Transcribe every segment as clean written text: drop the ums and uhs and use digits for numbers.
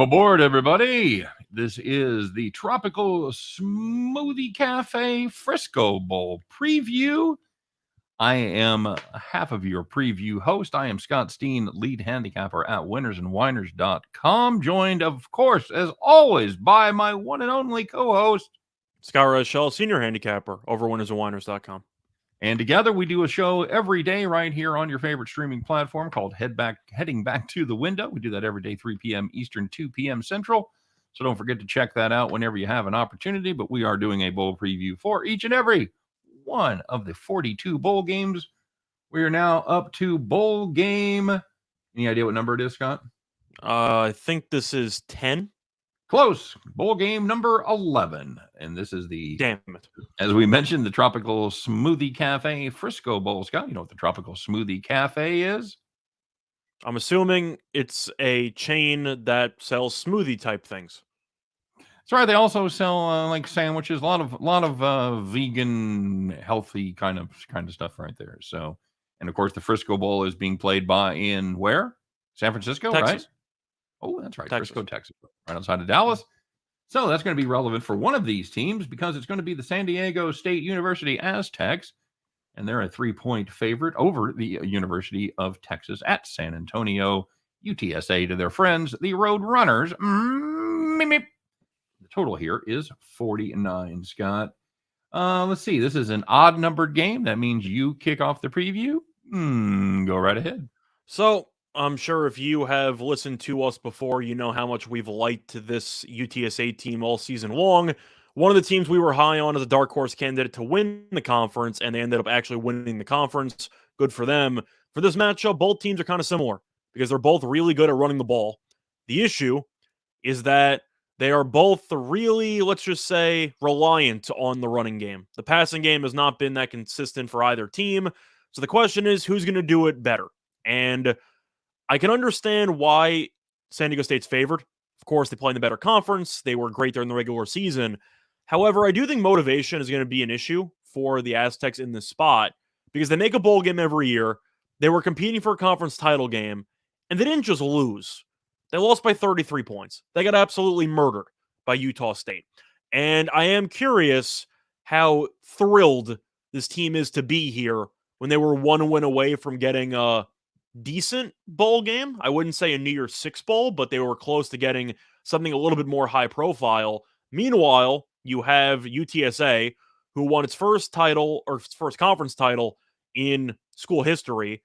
Welcome aboard, everybody. This is the Tropical Smoothie Cafe Frisco Bowl preview. I am half of your preview host. I am Scott Steen, lead handicapper at winnersandwiners.com, joined, of course, as always, by my one and only co-host, Scott Rochelle, senior handicapper over winnersandwiners.com. And together we do a show every day right here on your favorite streaming platform called Heading Back to the Window. We do that every day, 3 p.m. Eastern, 2 p.m. Central. So don't forget to check that out whenever you have an opportunity. But we are doing a bowl preview for each and every one of the 42 bowl games. We are now up to bowl game. Any idea what number it is, Scott? I think this is 10. Close. Bowl game number 11. And this is the, damn it, as we mentioned, the Tropical Smoothie Cafe Frisco Bowl. Scott, you know what the Tropical Smoothie Cafe is? I'm assuming it's a chain that sells smoothie type things. That's right. They also sell like sandwiches, a lot of vegan, healthy kind of stuff right there. So, and of course, the Frisco Bowl is being played in where? San Francisco, Texas. Right? Oh, that's right. Texas. Frisco, Texas, right outside of Dallas. So that's going to be relevant for one of these teams because it's going to be the San Diego State University Aztecs, and they're a 3-point favorite over the University of Texas at San Antonio. UTSA to their friends, the Road Runners. The total here is 49, Scott. Let's see. This is an odd numbered game. That means you kick off the preview. Go right ahead. So I'm sure if you have listened to us before, you know how much we've liked this UTSA team all season long. One of the teams we were high on as a dark horse candidate to win the conference, and they ended up actually winning the conference. Good for them. For this matchup, both teams are kind of similar because they're both really good at running the ball. The issue is that they are both really, let's just say, reliant on the running game. The passing game has not been that consistent for either team. So the question is, who's going to do it better? And I can understand why San Diego State's favored. Of course, they play in the better conference. They were great during the regular season. However, I do think motivation is going to be an issue for the Aztecs in this spot because they make a bowl game every year. They were competing for a conference title game, and they didn't just lose. They lost by 33 points. They got absolutely murdered by Utah State. And I am curious how thrilled this team is to be here when they were one win away from getting a decent bowl game. I wouldn't say a New Year's Six bowl, but they were close to getting something a little bit more high profile. Meanwhile, you have UTSA, who won its first title or its first conference title in school history.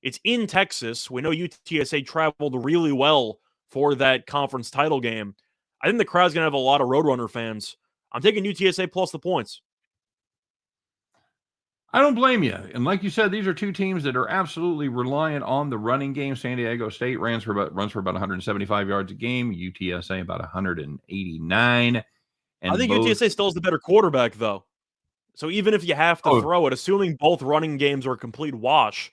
It's in Texas. We know UTSA traveled really well for that conference title game. I think the crowd's going to have a lot of Roadrunner fans. I'm taking UTSA plus the points. I don't blame you. And like you said, these are two teams that are absolutely reliant on the running game. San Diego State runs for about 175 yards a game. UTSA about 189. And I think UTSA still has the better quarterback, though. So even if you have to throw it, assuming both running games are a complete wash,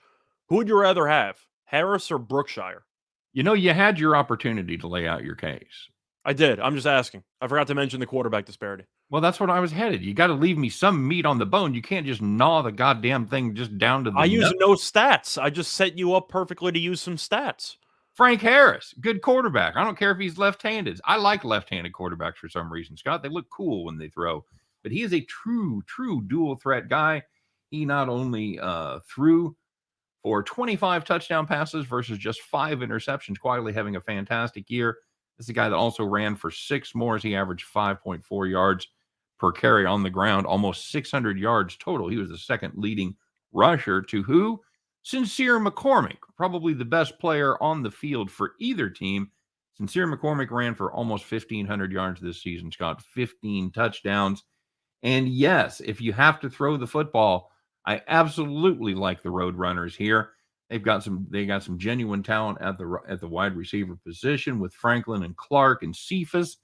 who would you rather have, Harris or Brookshire? You know, you had your opportunity to lay out your case. I did. I'm just asking. I forgot to mention the quarterback disparity. Well, that's what I was headed. You got to leave me some meat on the bone. You can't just gnaw the goddamn thing just down to the I use no stats. I just set you up perfectly to use some stats. Frank Harris, good quarterback. I don't care if he's left-handed. I like left-handed quarterbacks for some reason, Scott. They look cool when they throw. But he is a true dual threat guy. He not only threw for 25 touchdown passes versus just 5 interceptions, quietly having a fantastic year. This is a guy that also ran for 6 more as he averaged 5.4 yards per carry on the ground, almost 600 yards total. He was the second leading rusher to who? Sincere McCormick, probably the best player on the field for either team. Sincere McCormick ran for almost 1,500 yards this season, Scott, 15 touchdowns. And yes, if you have to throw the football, I absolutely like the Road Runners here. They got some genuine talent at the wide receiver position with Franklin and Clark and Cephas.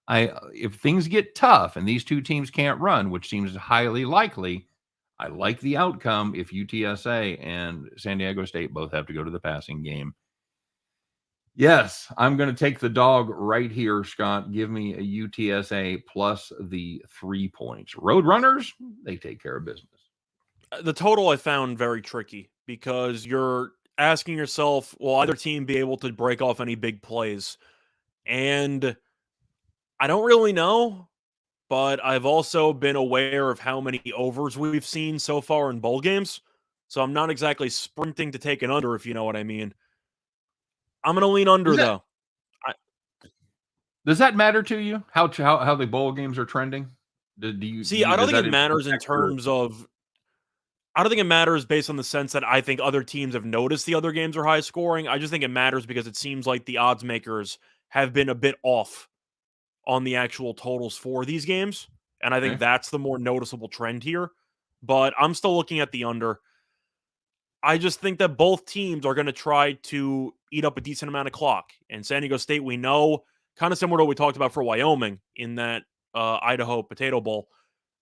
If things get tough and these two teams can't run, which seems highly likely, I like the outcome if UTSA and San Diego State both have to go to the passing game. Yes, I'm going to take the dog right here, Scott. Give me a UTSA plus the 3 points. Road Runners, they take care of business. The total I found very tricky because you're asking yourself, will either team be able to break off any big plays? And I don't really know, but I've also been aware of how many overs we've seen so far in bowl games. So I'm not exactly sprinting to take an under, if you know what I mean. I'm going to lean under, though. Does that matter to you? How the bowl games are trending? See, I don't does think that it matters in affect your? terms of. I don't think it matters based on the sense that I think other teams have noticed the other games are high scoring. I just think it matters because it seems like the odds makers have been a bit off on the actual totals for these games. And I think Okay. that's the more noticeable trend here. But I'm still looking at the under. I just think that both teams are going to try to eat up a decent amount of clock. And San Diego State, we know, kind of similar to what we talked about for Wyoming in that Idaho Potato Bowl,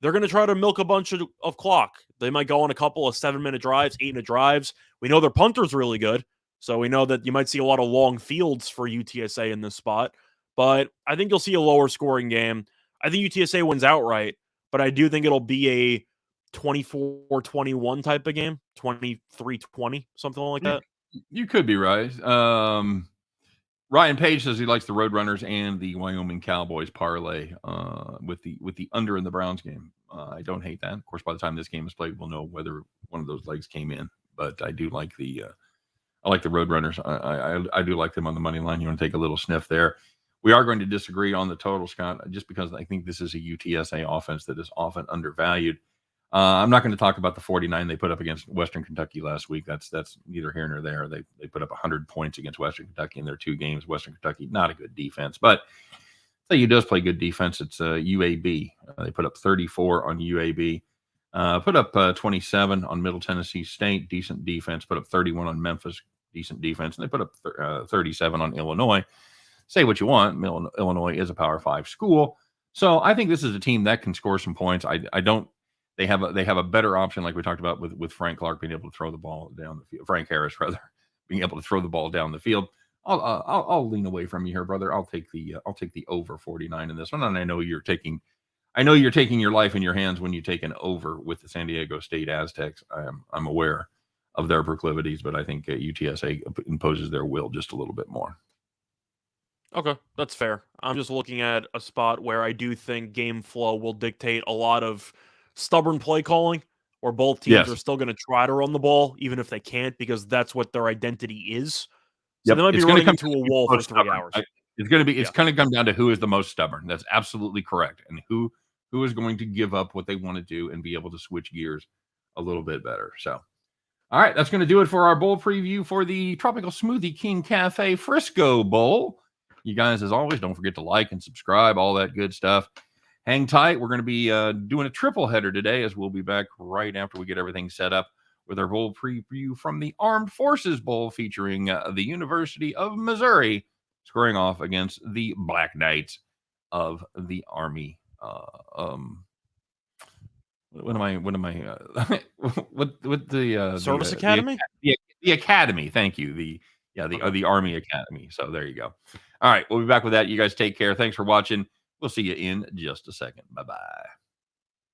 they're going to try to milk a bunch of clock. They might go on a couple of 7-minute drives, 8-minute drives. We know their punter's really good. So we know that you might see a lot of long fields for UTSA in this spot. But I think you'll see a lower scoring game. I think UTSA wins outright, but I do think it'll be a 24-21 type of game, 23-20, something like that. You could be right. Ryan Page says he likes the Roadrunners and the Wyoming Cowboys parlay with the under in the Browns game. I don't hate that. Of course, by the time this game is played, we'll know whether one of those legs came in. But I do like the Roadrunners. I do like them on the money line. You want to take a little sniff there. We are going to disagree on the total, Scott, just because I think this is a UTSA offense that is often undervalued. I'm not going to talk about the 49 they put up against Western Kentucky last week. That's neither here nor there. They put up 100 points against Western Kentucky in their 2 games. Western Kentucky, not a good defense, but you does play good defense. It's UAB. They put up 34 on UAB. Put up 27 on Middle Tennessee State, decent defense. Put up 31 on Memphis, decent defense, and they put up 37 on Illinois. Say what you want, Illinois is a Power 5 school, so I think this is a team that can score some points. I don't. They have a better option, like we talked about with Frank Clark being able to throw the ball down the field. Frank Harris, rather, being able to throw the ball down the field. I'll lean away from you here, brother. I'll take the over 49 in this one. And I know you're taking your life in your hands when you take an over with the San Diego State Aztecs. I'm aware of their proclivities, but I think UTSA imposes their will just a little bit more. Okay, that's fair. I'm just looking at a spot where I do think game flow will dictate a lot of stubborn play calling, where both teams are still going to try to run the ball, even if they can't, because that's what their identity is. So they might be running into a wall for 3 hours. It's going to be. It's going to come down to who is the most stubborn. That's absolutely correct, and who is going to give up what they want to do and be able to switch gears a little bit better. So, all right, that's going to do it for our bowl preview for the Tropical Smoothie King Cafe Frisco Bowl. You guys, as always, don't forget to like and subscribe, all that good stuff. Hang tight. We're going to be doing a triple header today, as we'll be back right after we get everything set up with our bowl preview from the Armed Forces Bowl, featuring the University of Missouri squaring off against the Black Knights of the Army. What am I? What the Service Academy? The Academy. Thank you. The Army Academy. So there you go. All right, we'll be back with that. You guys take care. Thanks for watching. We'll see you in just a second. Bye-bye.